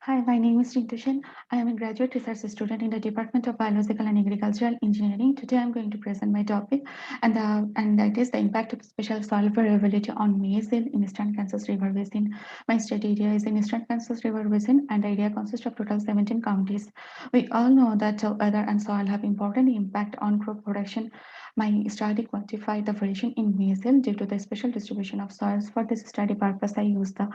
Hi, my name is Rintushan. I am a graduate research student in the Department of Biological and Agricultural Engineering. Today, I'm going to present my topic, and that is the impact of special soil variability on maize yield in Eastern Kansas River Basin. My study area is in Eastern Kansas River Basin, and the area consists of total 17 counties. We all know that weather and soil have important impact on crop production. My study quantified the variation in maize yield due to the special distribution of soils. For this study purpose, I used the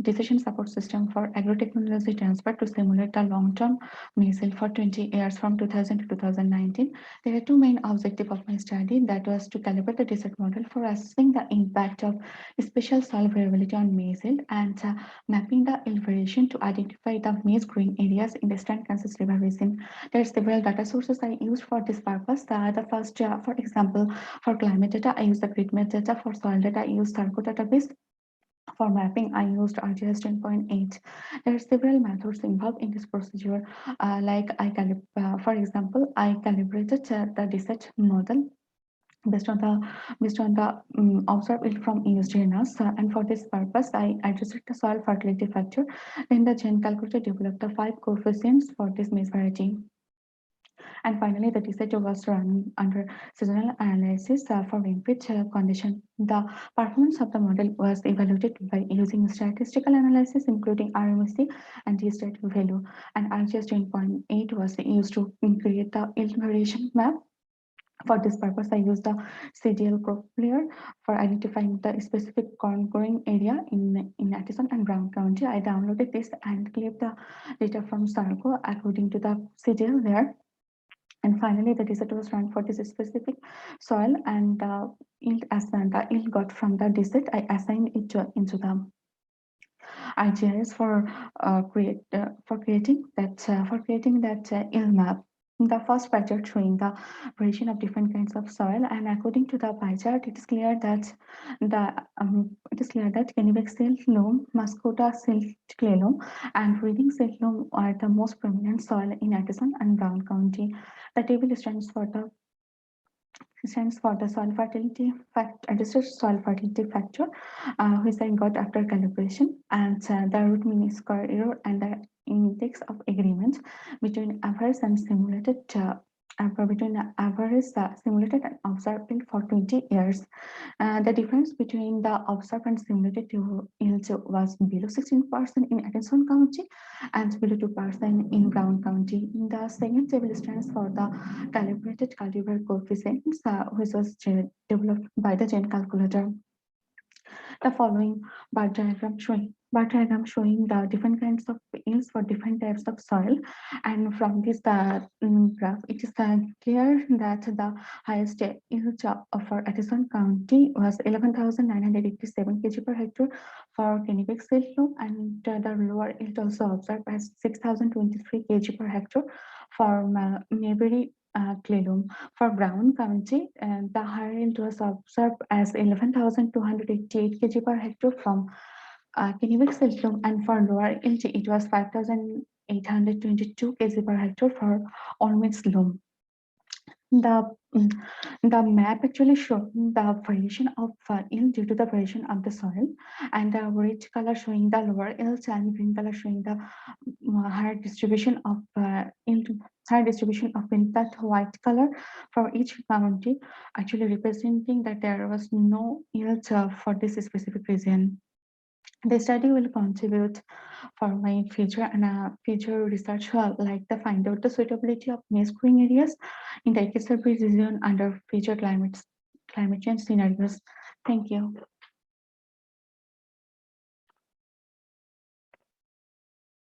decision support system for agrotechnology transfer to simulate the long-term missile for 20 years from 2000 to 2019. There are two main objectives of my study. That was to calibrate the desert model for assessing the impact of spatial soil variability on maize yield and mapping the yield variation to identify the maize growing areas in the Eastern Kansas River Basin. There are several data sources I used for this purpose. The first, for example, for climate data, I used the GridMap data. For soil data, I used Sarco database. For mapping, I used ArcGIS 10.8. There are several methods involved in this procedure. For example, I calibrated the desert model based on the observed yield from USGNS, and for this purpose, I adjusted the soil fertility factor. Then the Gen calculator developed the 5 coefficients for this maize variety. And finally, the research was run under seasonal analysis for rainfall condition. The performance of the model was evaluated by using statistical analysis, including RMSE and t-stat value. And RGS 10.8 was used to create the yield variation map. For this purpose, I used the CDL crop layer for identifying the specific corn growing area in Addison and Brown County. I downloaded this and clipped the data from Sarco according to the CDL layer. And finally, the desert was run for this specific soil, and the yield got from the desert. I assigned it into the ArcGIS for creating that yield map. The first pie chart showing the variation of different kinds of soil, and according to the pie chart, it is clear that Kennebec silt loam, Muscota silt clay loam, and Reading silt loam are the most prominent soil in Addison and Brown County. The table stands for the soil fertility adjusted soil fertility factor, which I got after calibration, and the root mean square error and the index of agreement between average and simulated. Between the average simulated and observed yield for 20 years. The difference between the observed and simulated yield was below 16% in Addison County and below 2% in Brown County. The second table stands for the calibrated cultivar coefficients, which was developed by the Gen calculator. The following bar diagram showing the different kinds of yields for different types of soil, and from this graph, it is clear that the highest yield for Addison County was 11,987 kg per hectare for Kennebec silt loam, and the lower yield also observed as 6,023 kg per hectare for Mayberry clay loam. For Brown County, the higher yield was observed as 11,288 kg per hectare from Kennebec silt loam, and for lower yield, it was 5,822 kg per hectare for Olmec loam. The the map actually shows the variation of yield due to the variation of the soil, and the red color showing the lower yields and green color showing the higher distribution of yield, higher distribution of wind. That white color for each county actually representing that there was no yield for this specific region. The study will contribute for my future and future research, like the find out the suitability of maize growing areas in the Equatorial region under future climate change scenarios. Thank you.